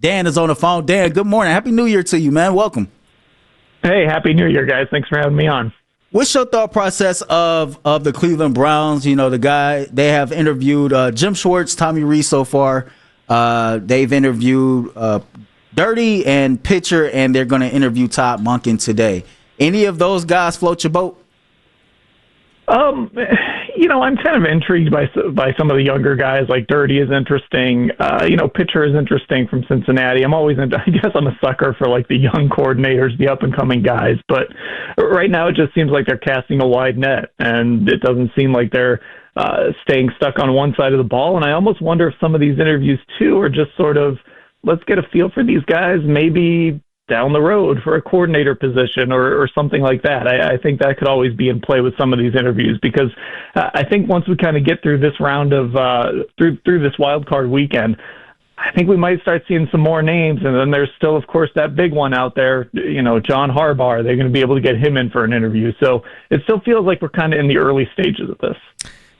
Dan is on the phone. Dan, good morning. Happy New Year to you, man. Welcome. Hey, Happy New Year, guys. Thanks for having me on. What's your thought process of the Cleveland Browns? You know, the guy, they have interviewed Jim Schwartz, Tommy Rees so far. They've interviewed Dirty and Pitcher, and they're going to interview Todd Monken today. Any of those guys float your boat? I'm kind of intrigued by some of the younger guys. Like Dirty is interesting. Pitcher is interesting from Cincinnati. I guess I'm a sucker for like the young coordinators, the up and coming guys. But right now it just seems like they're casting a wide net, and it doesn't seem like they're staying stuck on one side of the ball. And I almost wonder if some of these interviews too are just sort of, let's get a feel for these guys, maybe down the road for a coordinator position or something like that. I think that could always be in play with some of these interviews, because I think once we kind of get through this round of through this wild card weekend, I think we might start seeing some more names. And then there's still, of course, that big one out there, John Harbaugh. Are they going to be able to get him in for an interview? So it still feels like we're kind of in the early stages of this.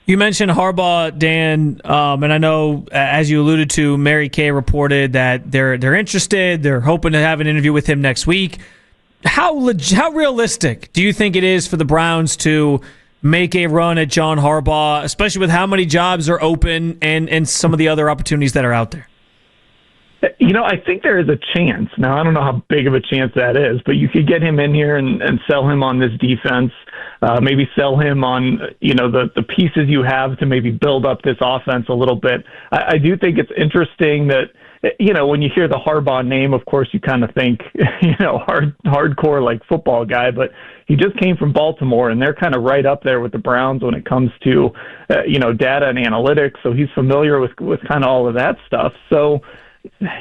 You mentioned Harbaugh, Dan, and I know, as you alluded to, Mary Kay reported that they're interested. They're hoping to have an interview with him next week. How realistic do you think it is for the Browns to make a run at John Harbaugh, especially with how many jobs are open and some of the other opportunities that are out there? I think there is a chance. Now, I don't know how big of a chance that is, but you could get him in here and sell him on this defense, maybe sell him on, the pieces you have to maybe build up this offense a little bit. I do think it's interesting that, when you hear the Harbaugh name, of course, you kind of think, hardcore like football guy, but he just came from Baltimore, and they're kind of right up there with the Browns when it comes to, data and analytics. So he's familiar with kind of all of that stuff. So,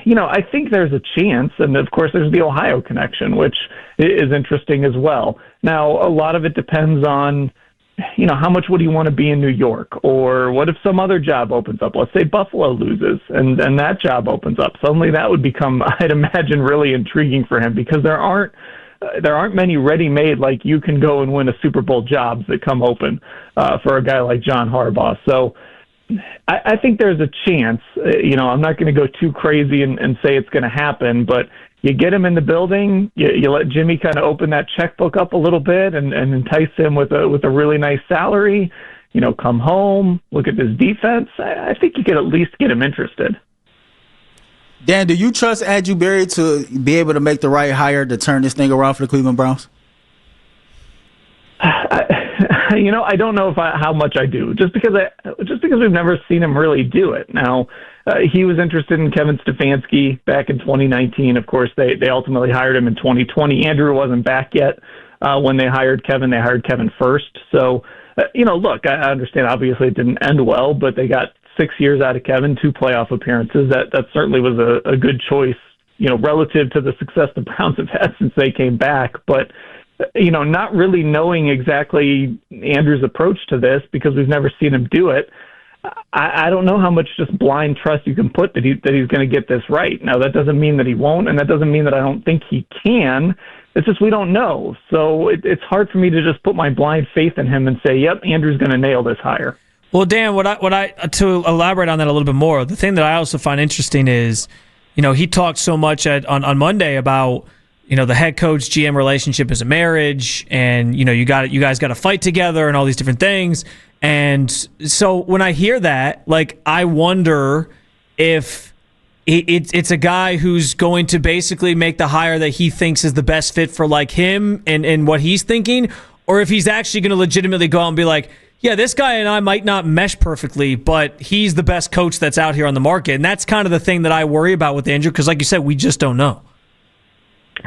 I think there's a chance. And of course, there's the Ohio connection, which is interesting as well. Now, a lot of it depends on, how much would he want to be in New York? Or what if some other job opens up? Let's say Buffalo loses and that job opens up. Suddenly that would become, I'd imagine, really intriguing for him, because there aren't many ready-made, like you can go and win a Super Bowl jobs that come open for a guy like John Harbaugh. So I think there's a chance. I'm not going to go too crazy and say it's going to happen, but you get him in the building, you let Jimmy kind of open that checkbook up a little bit and entice him with a really nice salary, come home, look at this defense. I think you could at least get him interested. Dan, do you trust Andrew Berry to be able to make the right hire to turn this thing around for the Cleveland Browns? I don't know how much I do, just because we've never seen him really do it. Now, he was interested in Kevin Stefanski back in 2019. Of course, they ultimately hired him in 2020. Andrew wasn't back yet when they hired Kevin. They hired Kevin first. So, look, I understand. Obviously, it didn't end well, but they got 6 years out of Kevin, 2 playoff appearances. That certainly was a good choice, relative to the success the Browns have had since they came back. But not really knowing exactly Andrew's approach to this, because we've never seen him do it. I don't know how much just blind trust you can put that he's going to get this right. Now, that doesn't mean that he won't, and that doesn't mean that I don't think he can. It's just we don't know. So it's hard for me to just put my blind faith in him and say, yep, Andrew's going to nail this hire. Well, Dan, what I to elaborate on that a little bit more, the thing that I also find interesting is, he talked so much on Monday about, the head coach GM relationship is a marriage, and you guys got to fight together and all these different things. And so when I hear that, like, I wonder if it's a guy who's going to basically make the hire that he thinks is the best fit for like him and what he's thinking, or if he's actually going to legitimately go out and be like, yeah, this guy and I might not mesh perfectly, but he's the best coach that's out here on the market. And that's kind of the thing that I worry about with Andrew, because like you said, we just don't know.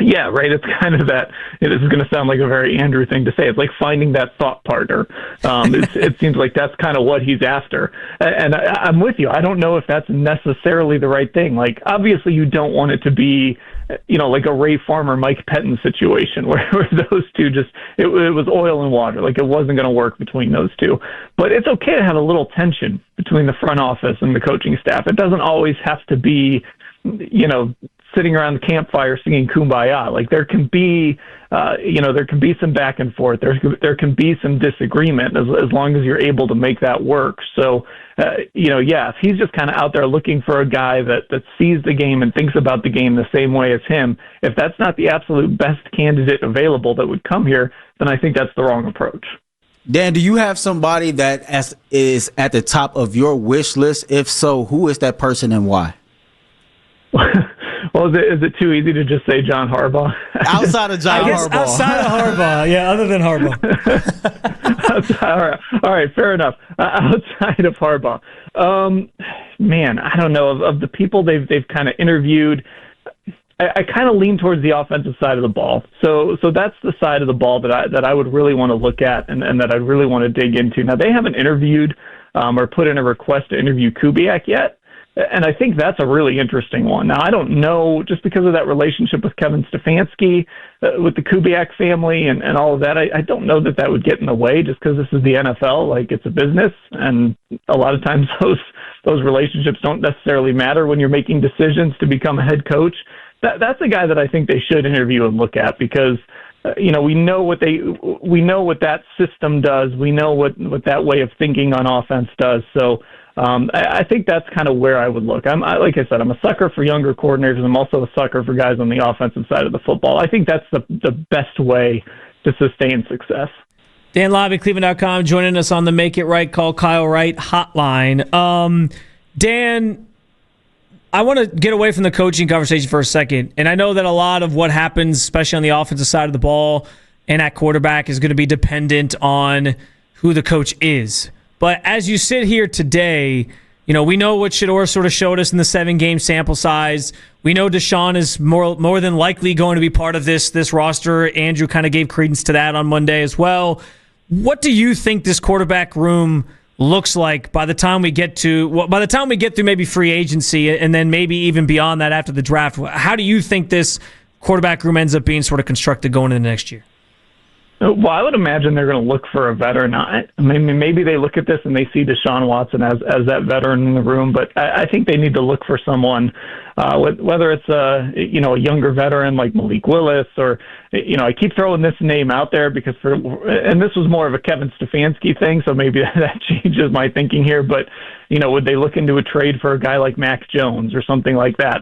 Yeah, right. It's kind of that. This is going to sound like a very Andrew thing to say. It's like finding that thought partner. It seems like that's kind of what he's after. And I'm with you. I don't know if that's necessarily the right thing. Like, obviously, you don't want it to be, like a Ray Farmer, Mike Pettin situation where those two just, it was oil and water. Like, it wasn't going to work between those two. But it's okay to have a little tension between the front office and the coaching staff. It doesn't always have to be sitting around the campfire singing Kumbaya. Like there can be, there can be some back and forth. There can be some disagreement as long as you're able to make that work. So, if he's just kind of out there looking for a guy that sees the game and thinks about the game the same way as him, if that's not the absolute best candidate available that would come here, then I think that's the wrong approach. Dan, do you have somebody that is at the top of your wish list? If so, who is that person and why? Well, is it too easy to just say John Harbaugh? Outside of John Harbaugh. Outside of Harbaugh, yeah, other than Harbaugh. All right, fair enough. Outside of Harbaugh. Man, I don't know. Of the people they've kind of interviewed, I kind of lean towards the offensive side of the ball. So that's the side of the ball that I would really want to look at and that I'd really want to dig into. Now, they haven't interviewed or put in a request to interview Kubiak yet. And I think that's a really interesting one. Now, I don't know, just because of that relationship with Kevin Stefanski, with the Kubiak family and all of that, I don't know that would get in the way just because this is the NFL. Like, it's a business, and a lot of times those relationships don't necessarily matter when you're making decisions to become a head coach. That's a guy that I think they should interview and look at because we know what that system does. We know what that way of thinking on offense does. So I think that's kind of where I would look. Like I said, I'm a sucker for younger coordinators. I'm also a sucker for guys on the offensive side of the football. I think that's the best way to sustain success. Dan Labbe, Cleveland.com, joining us on the Make It Right, Call Kyle Wright hotline. Dan, I want to get away from the coaching conversation for a second. And I know that a lot of what happens, especially on the offensive side of the ball and at quarterback, is going to be dependent on who the coach is. But as you sit here today, we know what Shedeur sort of showed us in the 7-game sample size. We know Deshaun is more than likely going to be part of this roster. Andrew kind of gave credence to that on Monday as well. What do you think this quarterback room looks like by the time we get through maybe free agency and then maybe even beyond that after the draft? How do you think this quarterback room ends up being sort of constructed going into next year? Well, I would imagine they're going to look for a veteran. I mean, maybe they look at this and they see Deshaun Watson as that veteran in the room, but I think they need to look for someone, whether it's a younger veteran like Malik Willis or, I keep throwing this name out there because and this was more of a Kevin Stefanski thing, so maybe that changes my thinking here, but, would they look into a trade for a guy like Mac Jones or something like that?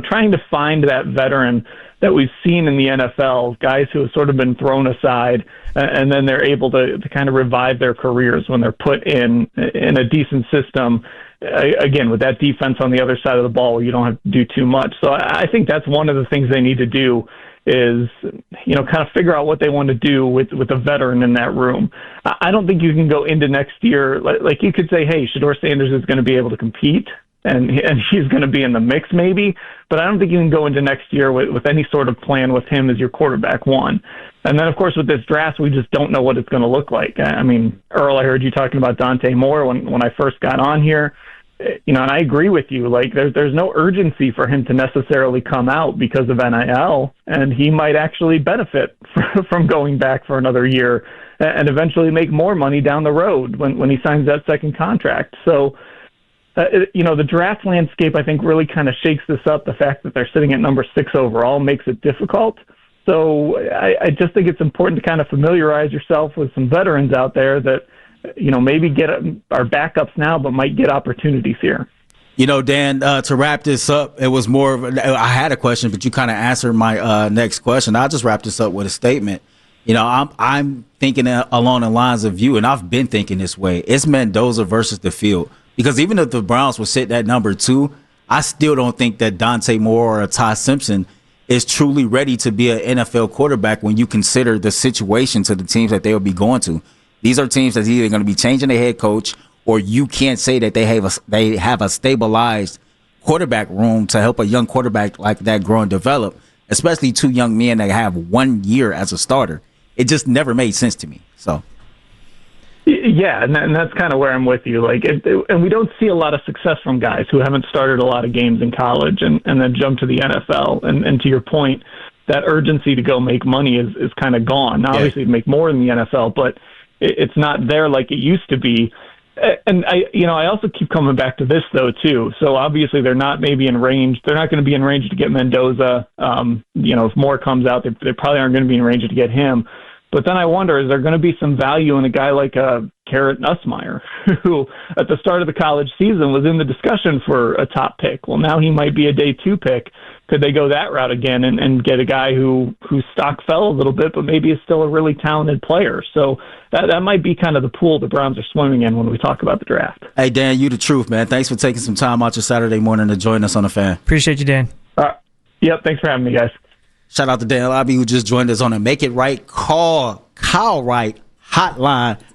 Trying to find that veteran that we've seen in the NFL, guys who have sort of been thrown aside, and then they're able to kind of revive their careers when they're put in a decent system. Again, with that defense on the other side of the ball, where you don't have to do too much. So I think that's one of the things they need to do is, kind of figure out what they want to do with a veteran in that room. I don't think you can go into next year like you could say, hey, Shedeur Sanders is going to be able to compete. And he's going to be in the mix maybe, but I don't think you can go into next year with any sort of plan with him as your quarterback one. And then, of course, with this draft, we just don't know what it's going to look like. I mean, Earl, I heard you talking about Dante Moore when I first got on here, and I agree with you. Like, there's no urgency for him to necessarily come out because of NIL, and he might actually benefit from going back for another year and eventually make more money down the road when he signs that second contract. So, the draft landscape, I think, really kind of shakes this up. The fact that they're sitting at number 6 overall makes it difficult. So I just think it's important to kind of familiarize yourself with some veterans out there that, maybe are backups now, but might get opportunities here. Dan, to wrap this up, it was more of I had a question, but you kind of answered my next question. I'll just wrap this up with a statement. I'm thinking along the lines of you, and I've been thinking this way. It's Mendoza versus the field. Because even if the Browns were sitting at number 2, I still don't think that Dante Moore or Ty Simpson is truly ready to be an NFL quarterback when you consider the situation to the teams that they will be going to. These are teams that's either going to be changing their head coach, or you can't say that they have a stabilized quarterback room to help a young quarterback like that grow and develop, especially 2 young men that have 1 year as a starter. It just never made sense to me. So. Yeah, and that's kind of where I'm with you. And we don't see a lot of success from guys who haven't started a lot of games in college and then jump to the NFL. And to your point, that urgency to go make money is kind of gone. Now, obviously, to make more in the NFL, but it's not there like it used to be. And I also keep coming back to this though too. So obviously they're not maybe in range. They're not going to be in range to get Mendoza. If more comes out, they probably aren't going to be in range to get him. But then I wonder, is there going to be some value in a guy like Garrett Nussmeier, who at the start of the college season was in the discussion for a top pick? Well, now he might be a day 2 pick. Could they go that route again and get a guy whose stock fell a little bit, but maybe is still a really talented player? So that might be kind of the pool the Browns are swimming in when we talk about the draft. Hey, Dan, you the truth, man. Thanks for taking some time out your Saturday morning to join us on The Fan. Appreciate you, Dan. Yep, thanks for having me, guys. Shout out to Dan Labbe, who just joined us on a Make It Right Call Kyle Wright hotline